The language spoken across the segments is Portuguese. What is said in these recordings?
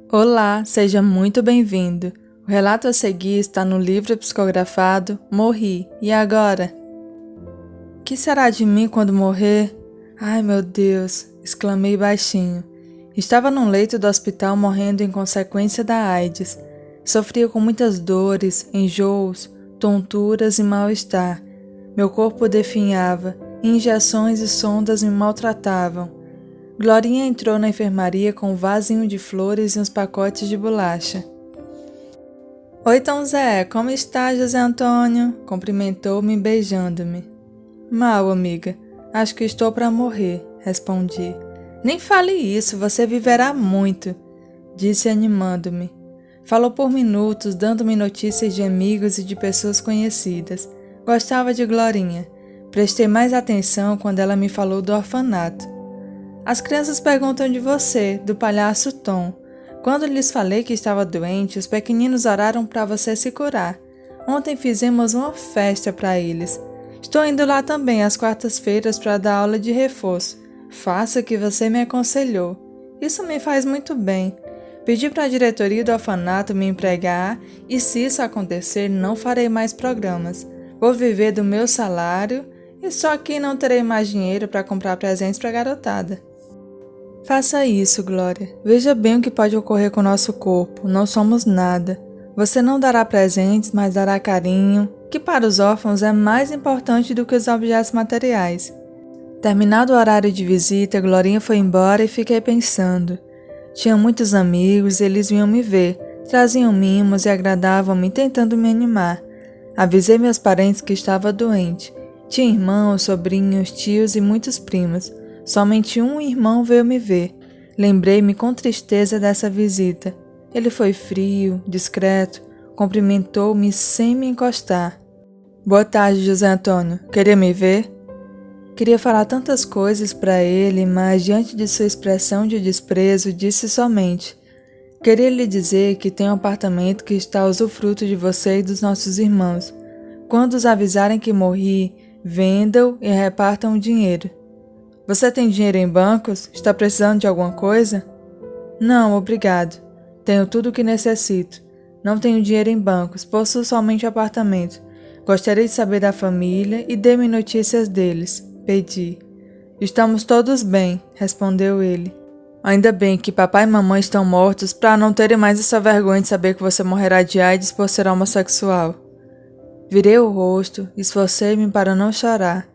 Olá, seja muito bem-vindo. O relato a seguir está no livro psicografado Morri, e agora? Que será de mim quando morrer? Ai, meu Deus, exclamei baixinho. Estava num leito do hospital morrendo em consequência da AIDS. Sofria com muitas dores, enjoos, tonturas e mal-estar. Meu corpo definhava, injeções e sondas me maltratavam. Glorinha entrou na enfermaria com um vasinho de flores e uns pacotes de bolacha. Oi, Tom Zé, como está, José Antônio? Cumprimentou-me beijando-me. Mal, amiga. Acho que estou para morrer, respondi. Nem fale isso, você viverá muito, disse animando-me. Falou por minutos, dando-me notícias de amigos e de pessoas conhecidas. Gostava de Glorinha. Prestei mais atenção quando ela me falou do orfanato. As crianças perguntam de você, do palhaço Tom. Quando lhes falei que estava doente, os pequeninos oraram para você se curar. Ontem fizemos uma festa para eles. Estou indo lá também às quartas-feiras para dar aula de reforço. Faça o que você me aconselhou. Isso me faz muito bem. Pedi para a diretoria do orfanato me empregar e, se isso acontecer, não farei mais programas. Vou viver do meu salário e só que não terei mais dinheiro para comprar presentes para a garotada. Faça isso, Glória. Veja bem o que pode ocorrer com o nosso corpo. Não somos nada. Você não dará presentes, mas dará carinho, que para os órfãos é mais importante do que os objetos materiais. Terminado o horário de visita, Glorinha foi embora e fiquei pensando. Tinha muitos amigos, eles vinham me ver, traziam mimos e agradavam-me tentando me animar. Avisei meus parentes que estava doente. Tinha irmãos, sobrinhos, tios e muitos primos. Somente um irmão veio me ver. Lembrei-me com tristeza dessa visita. Ele foi frio, discreto, cumprimentou-me sem me encostar. Boa tarde, José Antônio. Queria me ver? Queria falar tantas coisas para ele, mas diante de sua expressão de desprezo, disse somente: queria lhe dizer que tem um apartamento que está a usufruto de você e dos nossos irmãos. Quando os avisarem que morri, vendam e repartam o dinheiro. Você tem dinheiro em bancos? Está precisando de alguma coisa? Não, obrigado. Tenho tudo o que necessito. Não tenho dinheiro em bancos, possuo somente apartamento. Gostaria de saber da família e dê-me notícias deles, pedi. Estamos todos bem, respondeu ele. Ainda bem que papai e mamãe estão mortos para não terem mais essa vergonha de saber que você morrerá de AIDS por ser homossexual. Virei o rosto, esforcei-me para não chorar.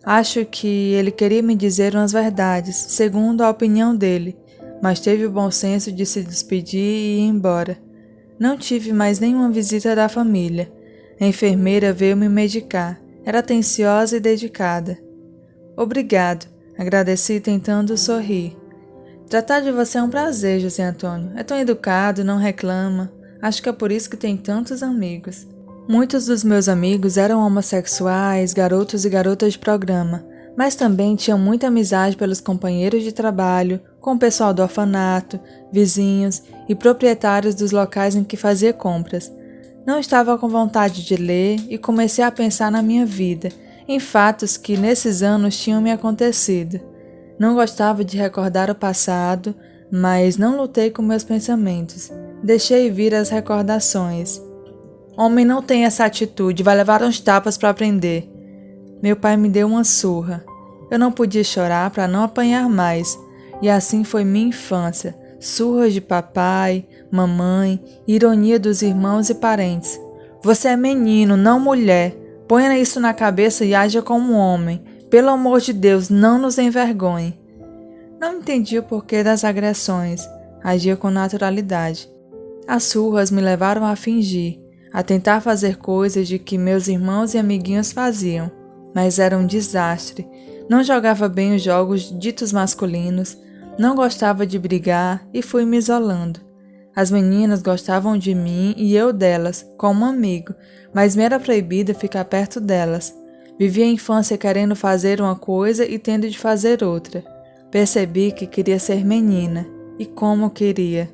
Acho que ele queria me dizer umas verdades, segundo a opinião dele, mas teve o bom senso de se despedir e ir embora. Não tive mais nenhuma visita da família. A enfermeira veio me medicar. Era atenciosa e dedicada. Obrigado, agradeci tentando sorrir. Tratar de você é um prazer, José Antônio. É tão educado, não reclama. Acho que é por isso que tem tantos amigos. Muitos dos meus amigos eram homossexuais, garotos e garotas de programa, mas também tinham muita amizade pelos companheiros de trabalho, com o pessoal do orfanato, vizinhos e proprietários dos locais em que fazia compras. Não estava com vontade de ler e comecei a pensar na minha vida, em fatos que nesses anos tinham me acontecido. Não gostava de recordar o passado, mas não lutei com meus pensamentos. Deixei vir as recordações. Homem não tem essa atitude, vai levar uns tapas para aprender. Meu pai me deu uma surra. Eu não podia chorar para não apanhar mais. E assim foi minha infância. Surras de papai, mamãe, ironia dos irmãos e parentes. Você é menino, não mulher. Ponha isso na cabeça e haja como um homem. Pelo amor de Deus, não nos envergonhe. Não entendi o porquê das agressões. Agia com naturalidade. As surras me levaram a fingir, a tentar fazer coisas de que meus irmãos e amiguinhos faziam, mas era um desastre. Não jogava bem os jogos ditos masculinos, não gostava de brigar e fui me isolando. As meninas gostavam de mim e eu delas, como amigo, mas me era proibido ficar perto delas. Vivi a infância querendo fazer uma coisa e tendo de fazer outra. Percebi que queria ser menina, e como queria.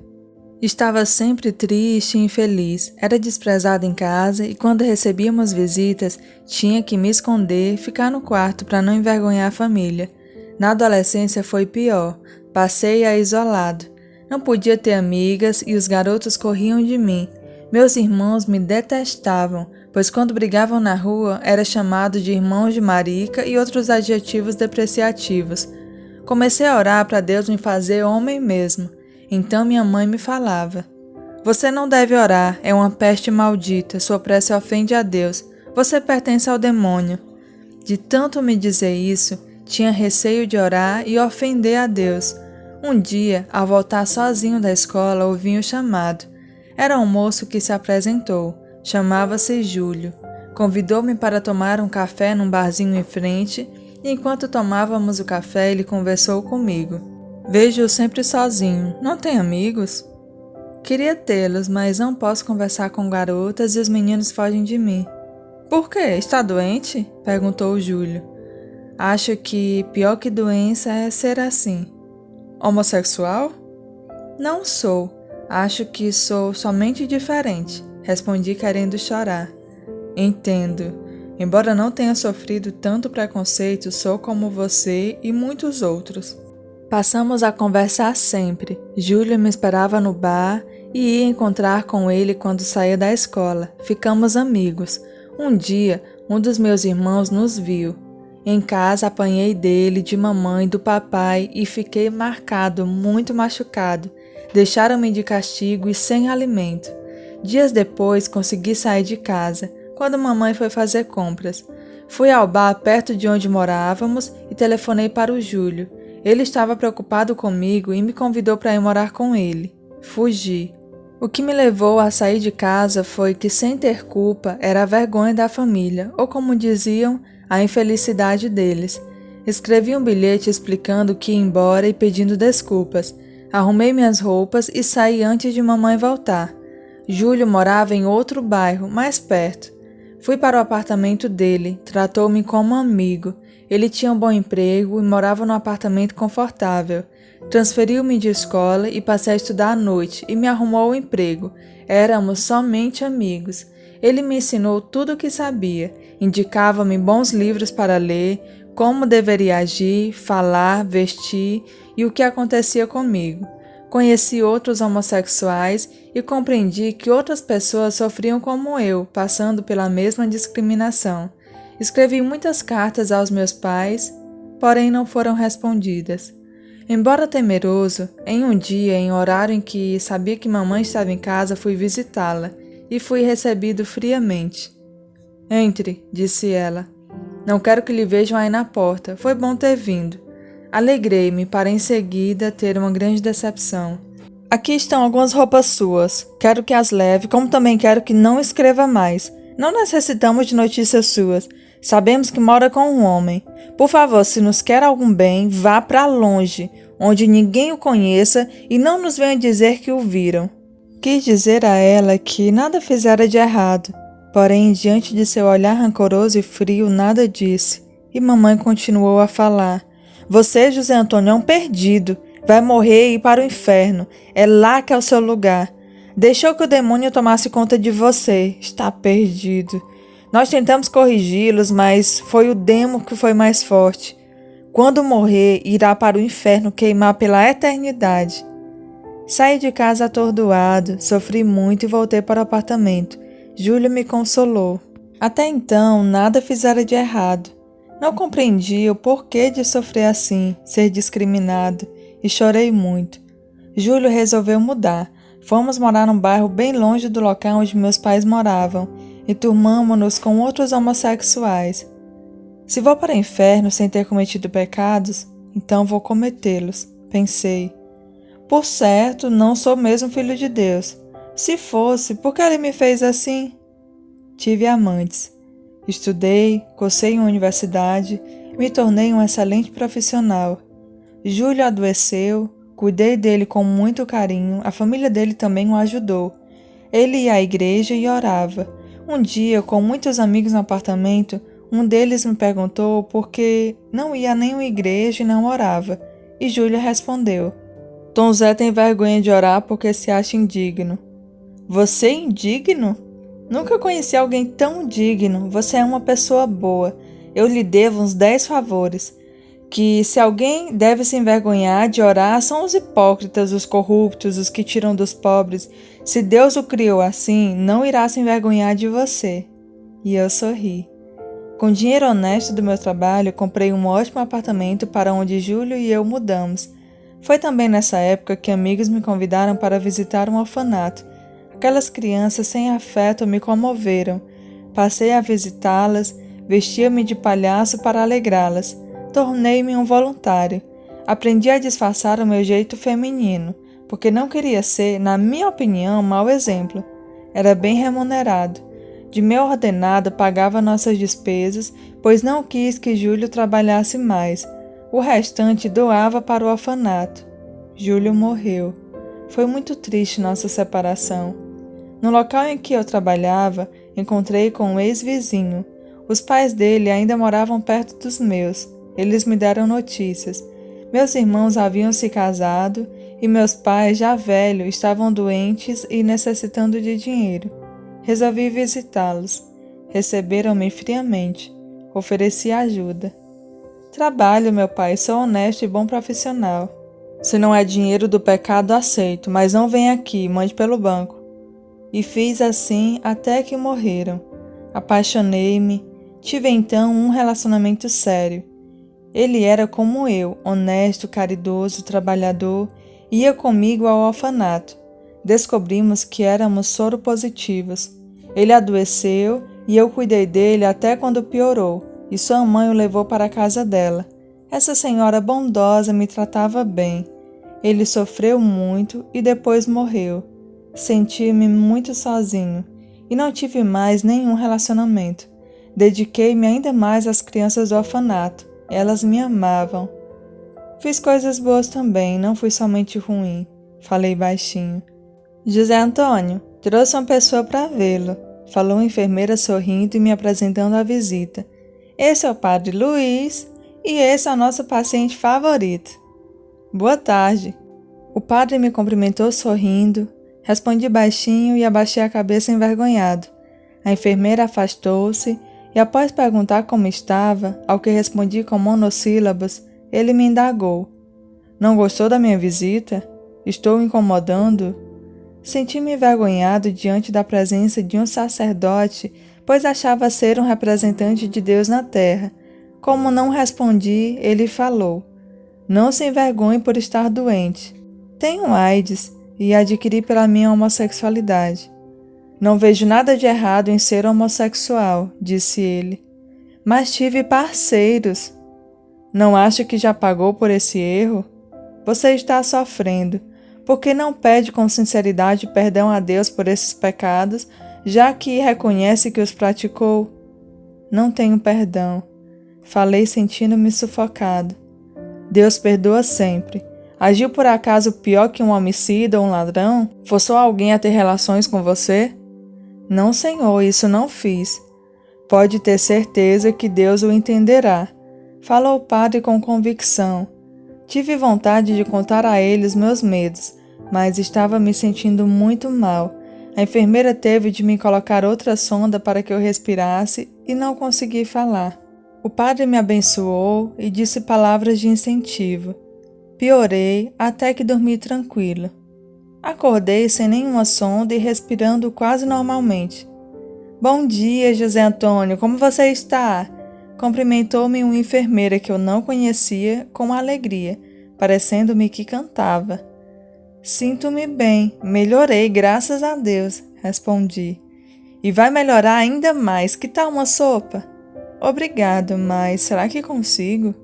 Estava sempre triste e infeliz, era desprezada em casa e quando recebíamos visitas, tinha que me esconder, ficar no quarto para não envergonhar a família. Na adolescência foi pior, passei a isolado. Não podia ter amigas e os garotos corriam de mim. Meus irmãos me detestavam, pois quando brigavam na rua era chamado de irmãos de marica e outros adjetivos depreciativos. Comecei a orar para Deus me fazer homem mesmo. Então minha mãe me falava: "Você não deve orar, é uma peste maldita, sua prece ofende a Deus, você pertence ao demônio." De tanto me dizer isso, tinha receio de orar e ofender a Deus. Um dia, ao voltar sozinho da escola, ouvi um chamado. Era um moço que se apresentou. Chamava-se Júlio. Convidou-me para tomar um café num barzinho em frente, e enquanto tomávamos o café, ele conversou comigo. "Vejo-o sempre sozinho. Não tem amigos?" "Queria tê-los, mas não posso conversar com garotas e os meninos fogem de mim." "Por quê? Está doente?" perguntou Júlio. "Acho que pior que doença é ser assim." "Homossexual?" "Não sou. Acho que sou somente diferente," respondi querendo chorar. "Entendo. Embora não tenha sofrido tanto preconceito, sou como você e muitos outros." Passamos a conversar sempre. Júlio me esperava no bar e ia encontrar com ele quando saía da escola. Ficamos amigos. Um dia, um dos meus irmãos nos viu. Em casa apanhei dele, de mamãe, do papai e fiquei marcado, muito machucado. Deixaram-me de castigo e sem alimento. Dias depois consegui sair de casa, quando mamãe foi fazer compras. Fui ao bar perto de onde morávamos e telefonei para o Júlio. Ele estava preocupado comigo e me convidou para ir morar com ele. Fugi. O que me levou a sair de casa foi que, sem ter culpa, era a vergonha da família, ou como diziam, a infelicidade deles. Escrevi um bilhete explicando que ia embora e pedindo desculpas. Arrumei minhas roupas e saí antes de mamãe voltar. Júlio morava em outro bairro, mais perto. Fui para o apartamento dele, tratou-me como amigo. Ele tinha um bom emprego e morava num apartamento confortável. Transferiu-me de escola e passei a estudar à noite e me arrumou um emprego. Éramos somente amigos. Ele me ensinou tudo o que sabia, indicava-me bons livros para ler, como deveria agir, falar, vestir e o que acontecia comigo. Conheci outros homossexuais e compreendi que outras pessoas sofriam como eu, passando pela mesma discriminação. Escrevi muitas cartas aos meus pais, porém não foram respondidas. Embora temeroso, em um dia, em horário em que sabia que mamãe estava em casa, fui visitá-la e fui recebido friamente. "Entre", disse ela. "Não quero que lhe vejam aí na porta. Foi bom ter vindo." Alegrei-me para em seguida ter uma grande decepção. "Aqui estão algumas roupas suas. Quero que as leve, como também quero que não escreva mais. Não necessitamos de notícias suas. Sabemos que mora com um homem. Por favor, se nos quer algum bem, vá para longe, onde ninguém o conheça e não nos venha dizer que o viram." Quis dizer a ela que nada fizera de errado, porém, diante de seu olhar rancoroso e frio, nada disse. E mamãe continuou a falar: "Você, José Antônio, é um perdido. Vai morrer e ir para o inferno. É lá que é o seu lugar. Deixou que o demônio tomasse conta de você. Está perdido. Nós tentamos corrigi-los, mas foi o demo que foi mais forte. Quando morrer, irá para o inferno queimar pela eternidade." Saí de casa atordoado, sofri muito e voltei para o apartamento. Júlio me consolou. Até então, nada fizera de errado. Não compreendia o porquê de sofrer assim, ser discriminado, e chorei muito. Júlio resolveu mudar. Fomos morar num bairro bem longe do local onde meus pais moravam, e turmamo-nos com outros homossexuais. Se vou para o inferno sem ter cometido pecados, então vou cometê-los, pensei. Por certo, não sou mesmo filho de Deus. Se fosse, por que ele me fez assim? Tive amantes. Estudei, cursei em uma universidade, me tornei um excelente profissional. Júlio adoeceu, cuidei dele com muito carinho, a família dele também o ajudou. Ele ia à igreja e orava. Um dia, com muitos amigos no apartamento, um deles me perguntou por que não ia a nenhuma igreja e não orava, e Júlio respondeu: "Tom Zé tem vergonha de orar porque se acha indigno." "Você indigno? Nunca conheci alguém tão digno. Você é uma pessoa boa. Eu lhe devo uns 10 favores. que se alguém deve se envergonhar de orar, são os hipócritas, os corruptos, os que tiram dos pobres. Se Deus o criou assim, não irá se envergonhar de você. E eu sorri. Com dinheiro honesto do meu trabalho, comprei um ótimo apartamento para onde Júlio e eu mudamos. Foi também nessa época que amigos me convidaram para visitar um orfanato. Aquelas crianças sem afeto me comoveram. Passei a visitá-las, vestia-me de palhaço para alegrá-las. Tornei-me um voluntário. Aprendi a disfarçar o meu jeito feminino, porque não queria ser, na minha opinião, mau exemplo. Era bem remunerado. De meu ordenado pagava nossas despesas, pois não quis que Júlio trabalhasse mais. O restante doava para o orfanato. Júlio morreu. Foi muito triste nossa separação. No local em que eu trabalhava, encontrei com um ex-vizinho. Os pais dele ainda moravam perto dos meus. Eles me deram notícias. Meus irmãos haviam se casado e meus pais, já velhos, estavam doentes e necessitando de dinheiro. Resolvi visitá-los. Receberam-me friamente. Ofereci ajuda. Trabalho, meu pai, sou honesto e bom profissional. Se não é dinheiro do pecado, aceito, mas não vem aqui, mande pelo banco. E fiz assim até que morreram. Apaixonei-me. Tive então um relacionamento sério. Ele era como eu, honesto, caridoso, trabalhador, ia comigo ao orfanato. Descobrimos que éramos soropositivos. Ele adoeceu e eu cuidei dele até quando piorou, e sua mãe o levou para a casa dela. Essa senhora bondosa me tratava bem. Ele sofreu muito e depois morreu. Senti-me muito sozinho e não tive mais nenhum relacionamento. Dediquei-me ainda mais às crianças do orfanato. Elas me amavam. Fiz coisas boas também, não fui somente ruim. Falei baixinho. José Antônio, trouxe uma pessoa para vê-lo, falou a enfermeira sorrindo e me apresentando à visita. Esse é o padre Luiz e esse é o nosso paciente favorito. Boa tarde. O padre me cumprimentou sorrindo, respondi baixinho e abaixei a cabeça envergonhado. A enfermeira afastou-se e após perguntar como estava, ao que respondi com monossílabos, ele me indagou. Não gostou da minha visita? Estou incomodando? Senti-me envergonhado diante da presença de um sacerdote, pois achava ser um representante de Deus na terra. Como não respondi, ele falou. Não se envergonhe por estar doente. Tenho AIDS e adquiri pela minha homossexualidade. Não vejo nada de errado em ser homossexual, disse ele. Mas tive parceiros. Não acha que já pagou por esse erro? Você está sofrendo, porque não pede com sinceridade perdão a Deus por esses pecados, já que reconhece que os praticou? Não tenho perdão. Falei sentindo-me sufocado. Deus perdoa sempre. Agiu por acaso pior que um homicida ou um ladrão? Forçou alguém a ter relações com você? Não, Senhor, isso não fiz. Pode ter certeza que Deus o entenderá. Falou o padre com convicção. Tive vontade de contar a ele os meus medos, mas estava me sentindo muito mal. A enfermeira teve de me colocar outra sonda para que eu respirasse e não consegui falar. O padre me abençoou e disse palavras de incentivo. Piorei até que dormi tranquilo. Acordei sem nenhuma sonda e respirando quase normalmente. Bom dia, José Antônio, como você está? Cumprimentou-me uma enfermeira que eu não conhecia com alegria, parecendo-me que cantava. Sinto-me bem, melhorei, graças a Deus, respondi. E vai melhorar ainda mais, que tal uma sopa? Obrigado, mas será que consigo?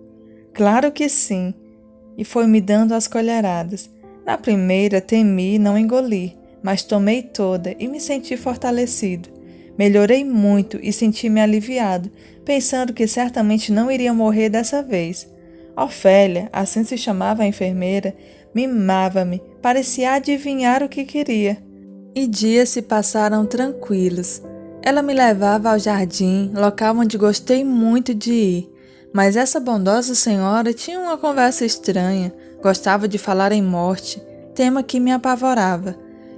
Claro que sim. E foi me dando as colheradas. Na primeira temi não engolir, mas tomei toda e me senti fortalecido. Melhorei muito e senti-me aliviado, pensando que certamente não iria morrer dessa vez. Ofélia, assim se chamava a enfermeira, mimava-me, parecia adivinhar o que queria. E dias se passaram tranquilos. Ela me levava ao jardim, local onde gostei muito de ir. Mas essa bondosa senhora tinha uma conversa estranha, gostava de falar em morte, tema que me apavorava.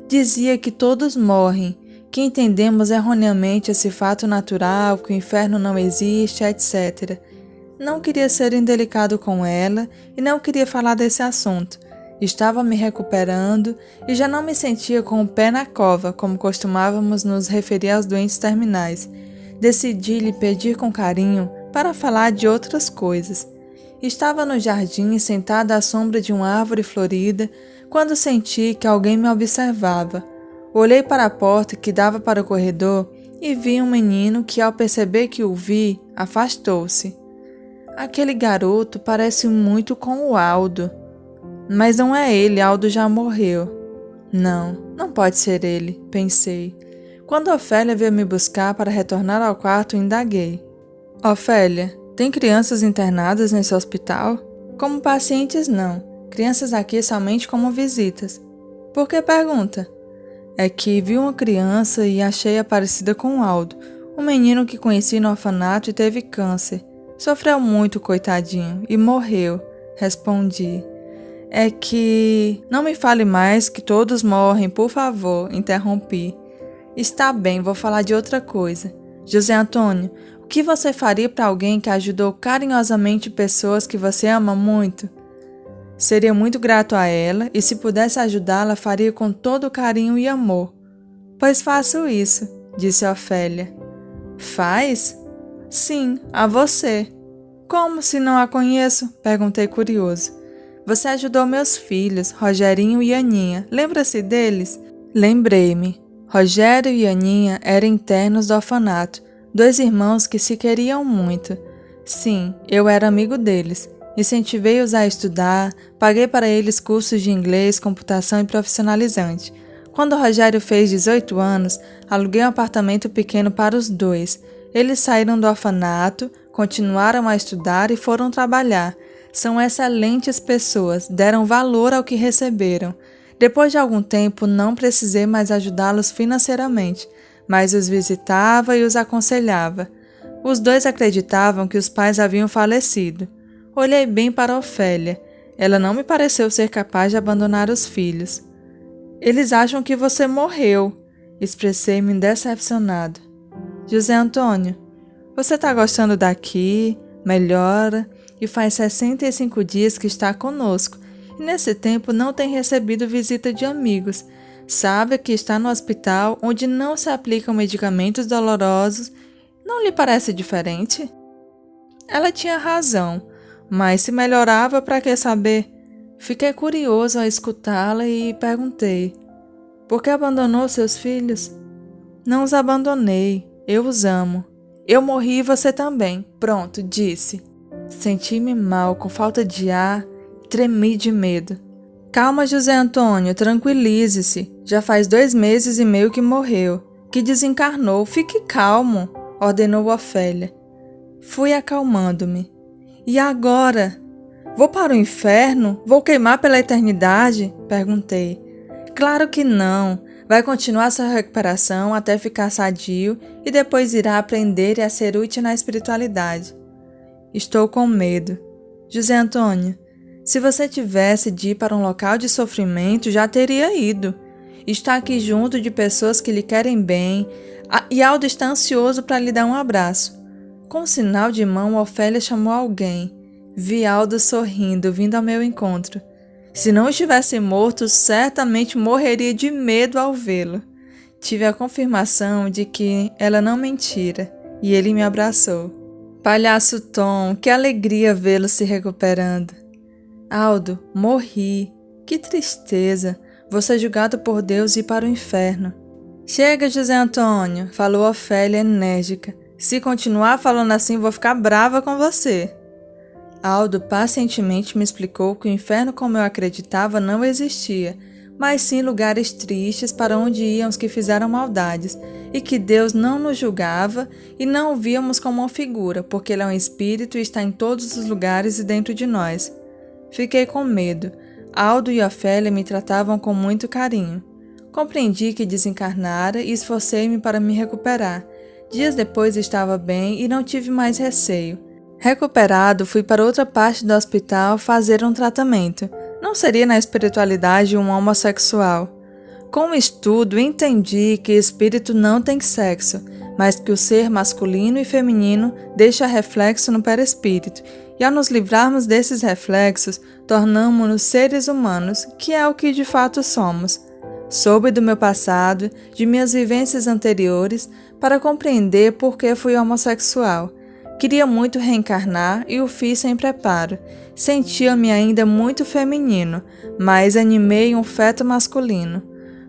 Dizia que todos morrem, que entendemos erroneamente esse fato natural, que o inferno não existe, etc. Não queria ser indelicado com ela e não queria falar desse assunto. Estava me recuperando e já não me sentia com o pé na cova, como costumávamos nos referir aos doentes terminais. Decidi lhe pedir com carinho para falar de outras coisas. Estava no jardim, sentada à sombra de uma árvore florida, quando senti que alguém me observava. Olhei para a porta que dava para o corredor e vi um menino que, ao perceber que o vi, afastou-se. Aquele garoto parece muito com o Aldo. Mas não é ele, Aldo já morreu. Não pode ser ele, pensei. Quando Ofélia veio me buscar para retornar ao quarto, indaguei. Ofélia, tem crianças internadas nesse hospital? Como pacientes, não. Crianças aqui somente como visitas. Por que pergunta? É que vi uma criança e achei-a parecida com Aldo, um menino que conheci no orfanato e teve câncer. Sofreu muito, coitadinho, e morreu, respondi. É que... Não me fale mais que todos morrem, por favor, interrompi. Está bem, vou falar de outra coisa. José Antônio, o que você faria para alguém que ajudou carinhosamente pessoas que você ama muito? Seria muito grato a ela e se pudesse ajudá-la, faria com todo carinho e amor. Pois faço isso, disse Ofélia. Faz? Sim, a você. Como se não a conheço? Perguntei curioso. Você ajudou meus filhos, Rogerinho e Aninha. Lembra-se deles? Lembrei-me. Rogério e Aninha eram internos do orfanato, 2 irmãos que se queriam muito. Sim, eu era amigo deles. Incentivei-os a estudar, paguei para eles cursos de inglês, computação e profissionalizante. Quando Rogério fez 18 anos, aluguei um apartamento pequeno para os 2. Eles saíram do orfanato, continuaram a estudar e foram trabalhar. São excelentes pessoas, deram valor ao que receberam. Depois de algum tempo, não precisei mais ajudá-los financeiramente, mas os visitava e os aconselhava. Os 2 acreditavam que os pais haviam falecido. Olhei bem para Ofélia. Ela não me pareceu ser capaz de abandonar os filhos. Eles acham que você morreu, expressei-me decepcionado. José Antônio, você está gostando daqui, melhora, e faz 65 dias que está conosco, e nesse tempo não tem recebido visita de amigos. Sabe que está no hospital onde não se aplicam medicamentos dolorosos. Não lhe parece diferente? Ela tinha razão, mas se melhorava, para que saber? Fiquei curioso ao escutá-la e perguntei: por que abandonou seus filhos? Não os abandonei, eu os amo. Eu morri e você também. Pronto, disse. Senti-me mal, com falta de ar, e tremi de medo. Calma, José Antônio, tranquilize-se. Já faz 2 meses e meio que morreu, que desencarnou. Fique calmo, ordenou Ofélia. Fui acalmando-me. E agora? Vou para o inferno? Vou queimar pela eternidade? Perguntei. Claro que não. Vai continuar sua recuperação até ficar sadio e depois irá aprender a ser útil na espiritualidade. Estou com medo. José Antônio, se você tivesse de ir para um local de sofrimento, já teria ido. Está aqui junto de pessoas que lhe querem bem e Aldo está ansioso para lhe dar um abraço. Com um sinal de mão, Ofélia chamou alguém. Vi Aldo sorrindo, vindo ao meu encontro. Se não estivesse morto, certamente morreria de medo ao vê-lo. Tive a confirmação de que ela não mentira, e ele me abraçou. Palhaço Tom, que alegria vê-lo se recuperando. Aldo, morri. Que tristeza. Vou ser julgado por Deus e ir para o inferno. Chega, José Antônio, falou Ofélia enérgica. Se continuar falando assim, vou ficar brava com você. Aldo pacientemente me explicou que o inferno, como eu acreditava, não existia, mas sim lugares tristes para onde iam os que fizeram maldades, e que Deus não nos julgava e não o víamos como uma figura, porque Ele é um espírito e está em todos os lugares e dentro de nós. Fiquei com medo. Aldo e Ofélia me tratavam com muito carinho. Compreendi que desencarnara e esforcei-me para me recuperar. Dias depois estava bem e não tive mais receio. Recuperado, fui para outra parte do hospital fazer um tratamento. Não seria na espiritualidade um homossexual. Com o estudo, entendi que espírito não tem sexo, mas que o ser masculino e feminino deixa reflexo no perispírito, e ao nos livrarmos desses reflexos, tornamo-nos seres humanos, que é o que de fato somos. Soube do meu passado, de minhas vivências anteriores, para compreender por que fui homossexual. Queria muito reencarnar e o fiz sem preparo. Sentia-me ainda muito feminino, mas animei um feto masculino.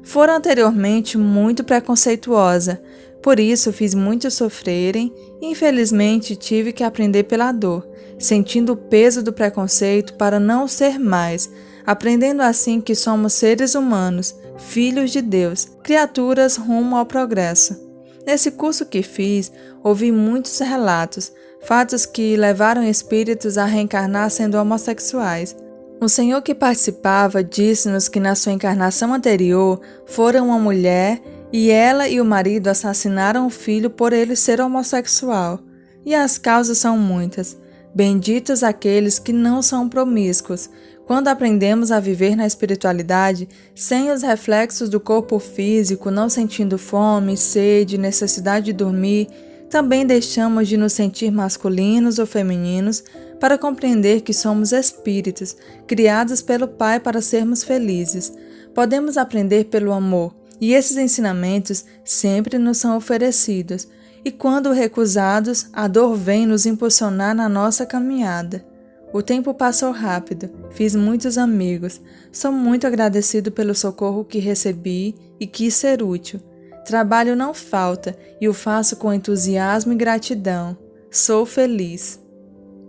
Fora anteriormente muito preconceituosa, por isso fiz muitos sofrerem e infelizmente tive que aprender pela dor, sentindo o peso do preconceito para não ser mais, aprendendo assim que somos seres humanos, filhos de Deus, criaturas rumo ao progresso. Nesse curso que fiz, ouvi muitos relatos, fatos que levaram espíritos a reencarnar sendo homossexuais. O senhor que participava disse-nos que na sua encarnação anterior fora uma mulher e ela e o marido assassinaram o filho por ele ser homossexual. E as causas são muitas. Benditos aqueles que não são promíscuos. Quando aprendemos a viver na espiritualidade, sem os reflexos do corpo físico, não sentindo fome, sede, necessidade de dormir, também deixamos de nos sentir masculinos ou femininos para compreender que somos espíritos, criados pelo Pai para sermos felizes. Podemos aprender pelo amor, e esses ensinamentos sempre nos são oferecidos, e quando recusados, a dor vem nos impulsionar na nossa caminhada. O tempo passou rápido, fiz muitos amigos, sou muito agradecido pelo socorro que recebi e quis ser útil. Trabalho não falta e o faço com entusiasmo e gratidão. Sou feliz.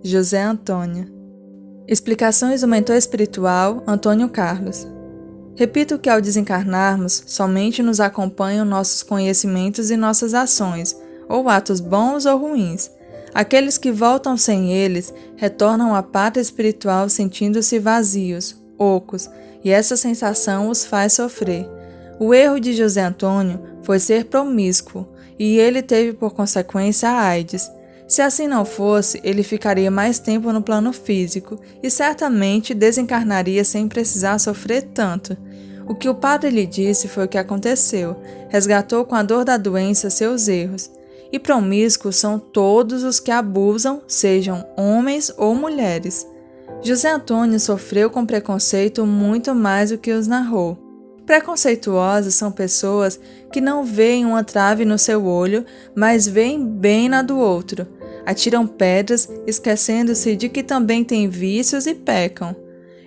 José Antônio. Explicações do mentor espiritual Antônio Carlos. Repito que ao desencarnarmos, somente nos acompanham nossos conhecimentos e nossas ações, ou atos bons ou ruins. Aqueles que voltam sem eles retornam à pátria espiritual sentindo-se vazios, ocos, e essa sensação os faz sofrer. O erro de José Antônio foi ser promíscuo, e ele teve por consequência a AIDS. Se assim não fosse, ele ficaria mais tempo no plano físico e certamente desencarnaria sem precisar sofrer tanto. O que o padre lhe disse foi o que aconteceu, resgatou com a dor da doença seus erros. E promíscuos são todos os que abusam, sejam homens ou mulheres. José Antônio sofreu com preconceito muito mais do que os narrou. Preconceituosas são pessoas que não veem uma trave no seu olho, mas veem bem na do outro. Atiram pedras, esquecendo-se de que também têm vícios e pecam.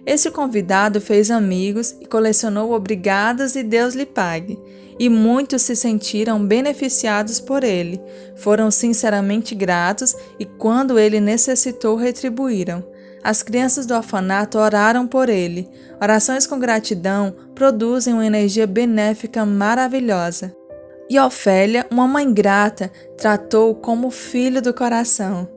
Esse convidado fez amigos e colecionou obrigadas e Deus lhe pague. E muitos se sentiram beneficiados por ele, foram sinceramente gratos e quando ele necessitou retribuíram. As crianças do orfanato oraram por ele. Orações com gratidão produzem uma energia benéfica maravilhosa. E Ofélia, uma mãe grata, tratou-o como filho do coração.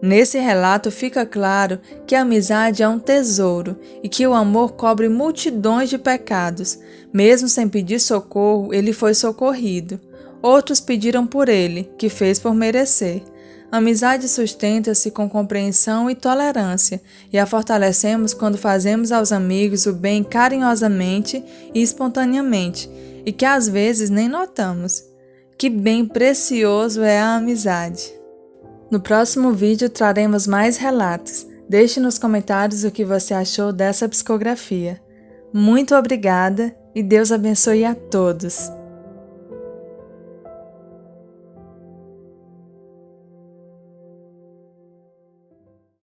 Nesse relato fica claro que a amizade é um tesouro e que o amor cobre multidões de pecados. Mesmo sem pedir socorro, ele foi socorrido. Outros pediram por ele, que fez por merecer. A amizade sustenta-se com compreensão e tolerância, e a fortalecemos quando fazemos aos amigos o bem carinhosamente e espontaneamente, e que às vezes nem notamos. Que bem precioso é a amizade! No próximo vídeo traremos mais relatos. Deixe nos comentários o que você achou dessa psicografia. Muito obrigada e Deus abençoe a todos!